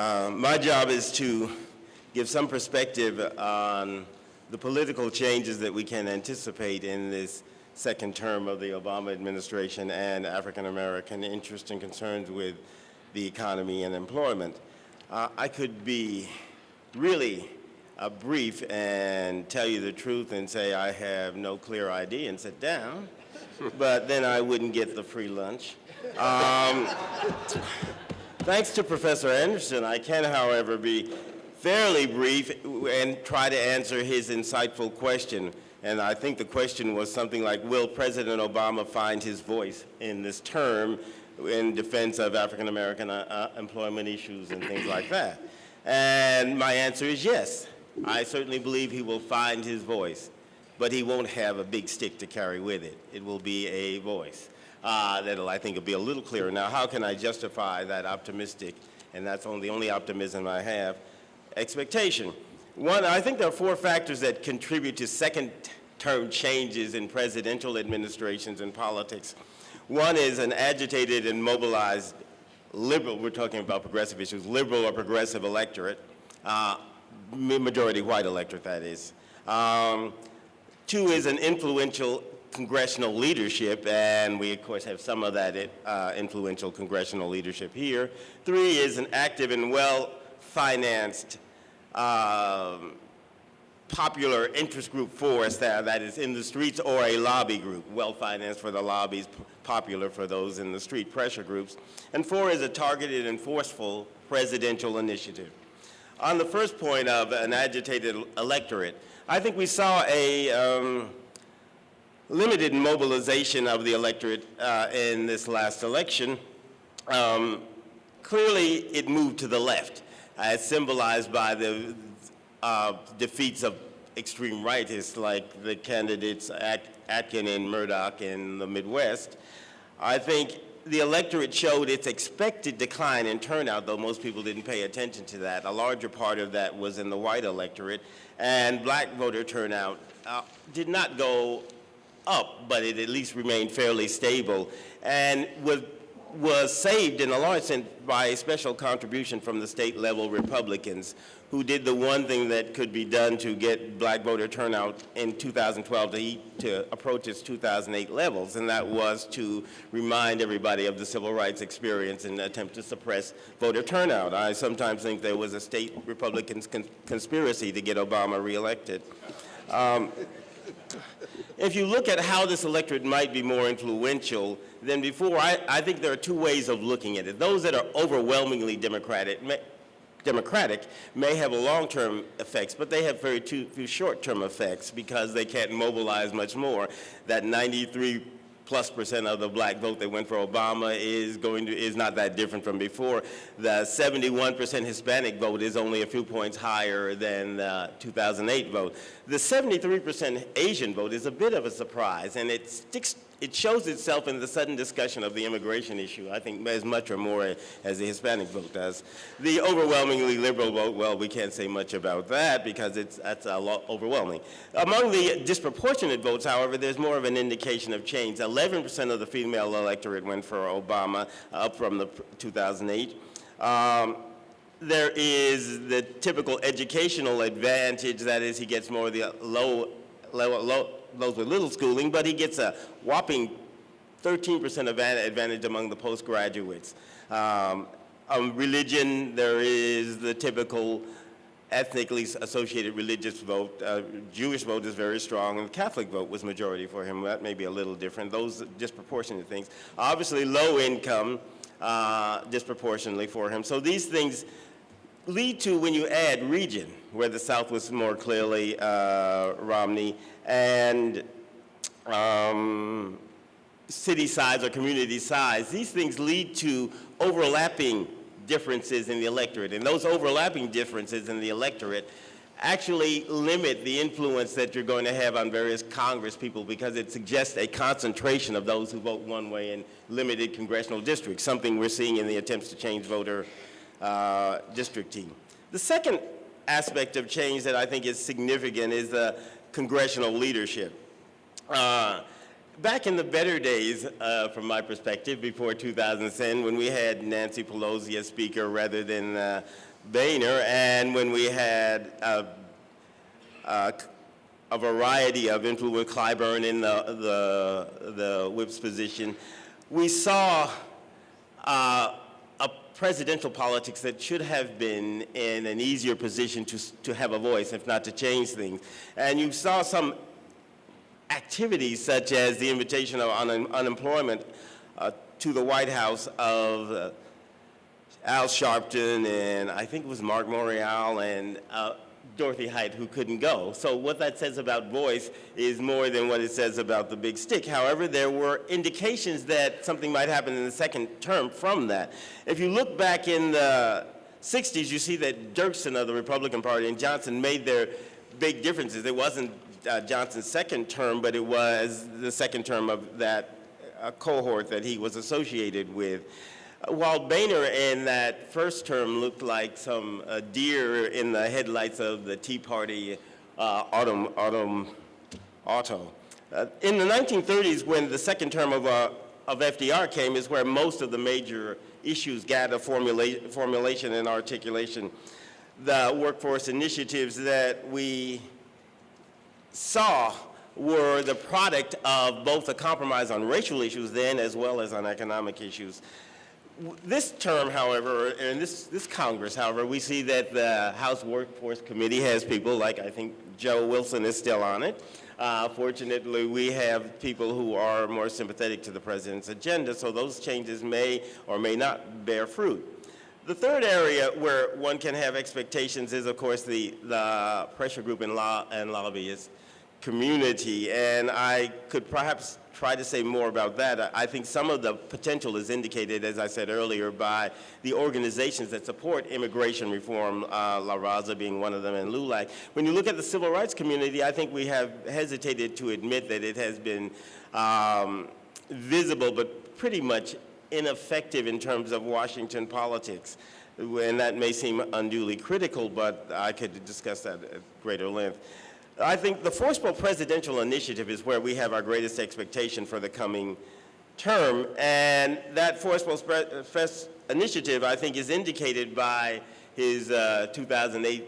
My job is to give some perspective on the political changes that we can anticipate in this second term of the Obama administration and African American interests and concerns with the economy and employment. I could be really brief and tell you the truth and say I have no clear idea and sit down, but then I wouldn't get the free lunch. Thanks to Professor Anderson, I can, however, be fairly brief and try to answer his insightful question. And I think the question was something like, will President Obama find his voice in this term in defense of African American employment issues and things like that? And my answer is yes. I certainly believe he will find his voice, but he won't have a big stick to carry with it. It will be a voice that'll, I think, will be a little clearer. Now, how can I justify that optimistic, and that's the only optimism I have, expectation? One, I think there are four factors that contribute to second-term changes in presidential administrations and politics. One is an agitated and mobilized liberal, we're talking about progressive issues, liberal or progressive electorate, majority white electorate, that is. Two is an influential congressional leadership, and we, of course, have some of that influential congressional leadership here. Three is an active and well-financed popular interest group force that is in the streets, or a lobby group, well-financed for the lobbies, popular for those in the street pressure groups. And four is a targeted and forceful presidential initiative. On the first point of an agitated electorate, I think we saw a limited mobilization of the electorate in this last election. Clearly, it moved to the left, as symbolized by the defeats of extreme rightists like the candidates Atkin and Murdoch in the Midwest. I think the electorate showed its expected decline in turnout, though most people didn't pay attention to that. A larger part of that was in the white electorate, and black voter turnout did not go up, but it at least remained fairly stable, and was saved in a large sense by a special contribution from the state level Republicans, who did the one thing that could be done to get black voter turnout in 2012 to approach its 2008 levels, and that was to remind everybody of the civil rights experience and attempt to suppress voter turnout. I sometimes think there was a state Republican conspiracy to get Obama reelected. If you look at how this electorate might be more influential than before, I think there are two ways of looking at it. Those that are overwhelmingly Democratic may have a long-term effects, but they have very few short-term effects because they can't mobilize much more. That 93+% of the black vote that went for Obama is not that different from before. The 71% Hispanic vote is only a few points higher than the 2008 vote. The 73% Asian vote is a bit of a surprise, and it shows itself in the sudden discussion of the immigration issue, I think as much or more as the Hispanic vote does. The overwhelmingly liberal vote, well, we can't say much about that because that's a lot overwhelming. Among the disproportionate votes, however, there's more of an indication of change. 11% of the female electorate went for Obama, up from the 2008. There is the typical educational advantage, that is, he gets more of the those with little schooling, but he gets a whopping 13% advantage among the postgraduates. Religion, there is the typical ethnically associated religious vote. Jewish vote is very strong, and the Catholic vote was majority for him. That may be a little different. Those disproportionate things. Obviously, low income disproportionately for him. So these things lead to, when you add region, where the South was more clearly Romney, and city size or community size, these things lead to overlapping differences in the electorate. And those overlapping differences in the electorate actually limit the influence that you're going to have on various Congress people, because it suggests a concentration of those who vote one way in limited congressional districts, something we're seeing in the attempts to change voter districting. The second aspect of change that I think is significant is the congressional leadership. Back in the better days, from my perspective, before 2010, when we had Nancy Pelosi as Speaker rather than Boehner, and when we had a variety of influence, Clyburn in the whip's position, we saw a presidential politics that should have been in an easier position to have a voice, if not to change things. And you saw some activities such as the invitation of unemployment to the White House of Al Sharpton and I think it was Mark Morial and Dorothy Height, who couldn't go. So what that says about voice is more than what it says about the big stick. However, there were indications that something might happen in the second term from that. If you look back in the 60s, you see that Dirksen of the Republican Party and Johnson made their big differences. It wasn't Johnson's second term, but it was the second term of that cohort that he was associated with. While Boehner in that first term looked like some deer in the headlights of the Tea Party auto. In the 1930s, when the second term of FDR came, is where most of the major issues got a formulation and articulation. The workforce initiatives that we saw were the product of both a compromise on racial issues then as well as on economic issues. This term, however, and this Congress, however, we see that the House Workforce Committee has people like, I think Joe Wilson is still on it. Fortunately, we have people who are more sympathetic to the president's agenda, so those changes may or may not bear fruit. The third area where one can have expectations is, of course, the pressure group and lobbyist community, and I could perhaps try to say more about that. I think some of the potential is indicated, as I said earlier, by the organizations that support immigration reform, La Raza being one of them, and LULAC. When you look at the civil rights community, I think we have hesitated to admit that it has been visible, but pretty much ineffective in terms of Washington politics. And that may seem unduly critical, but I could discuss that at greater length. I think the forcible presidential initiative is where we have our greatest expectation for the coming term, and that forcible initiative, I think, is indicated by his 2008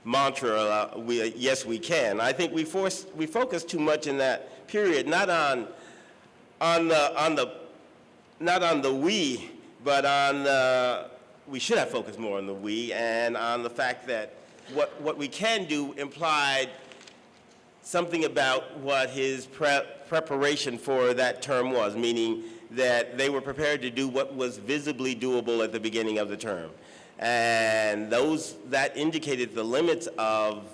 mantra, yes we can. I think we focus too much in that period, not on the we, but on the, we should have focused more on the we and on the fact that what we can do implied something about what his preparation for that term was, meaning that they were prepared to do what was visibly doable at the beginning of the term. And that indicated the limits of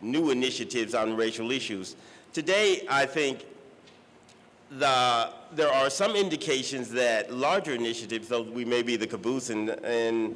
new initiatives on racial issues. Today, I think there are some indications that larger initiatives, though we may be the caboose in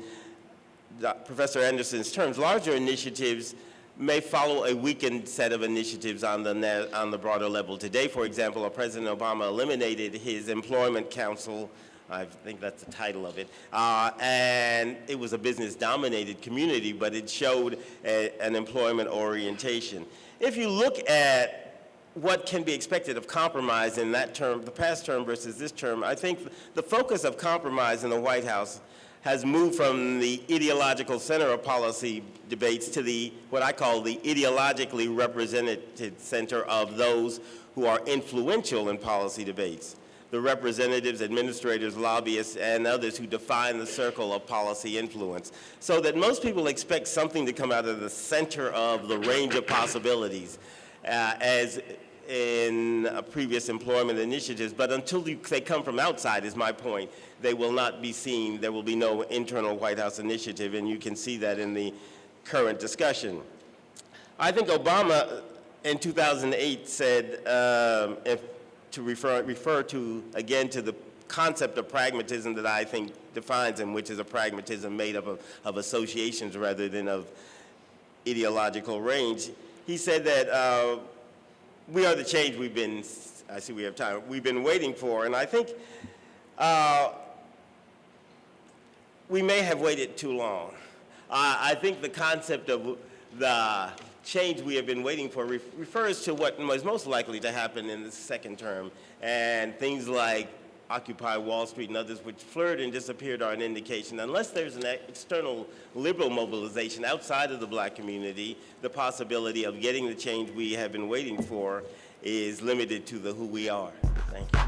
Professor Anderson's terms, larger initiatives may follow a weakened set of initiatives on the broader level. Today, for example, President Obama eliminated his employment council, I think that's the title of it, and it was a business-dominated community, but it showed an employment orientation. If you look at what can be expected of compromise in that term, the past term versus this term, I think the focus of compromise in the White House has moved from the ideological center of policy debates to what I call the ideologically represented center of those who are influential in policy debates. The representatives, administrators, lobbyists, and others who define the circle of policy influence. So that most people expect something to come out of the center of the range of possibilities, as in previous employment initiatives, but until they come from outside, is my point, they will not be seen. There will be no internal White House initiative, and you can see that in the current discussion. I think Obama in 2008 said, to refer to, again, to the concept of pragmatism that I think defines him, which is a pragmatism made up of associations rather than of ideological range. He said that we are the change we've been, I see we have time, we've been waiting for, and I think we may have waited too long. I think the concept of the change we have been waiting for refers to what was most likely to happen in the second term, and things like Occupy Wall Street and others, which flirted and disappeared, are an indication. Unless there's an external liberal mobilization outside of the black community, the possibility of getting the change we have been waiting for is limited to the who we are. Thank you.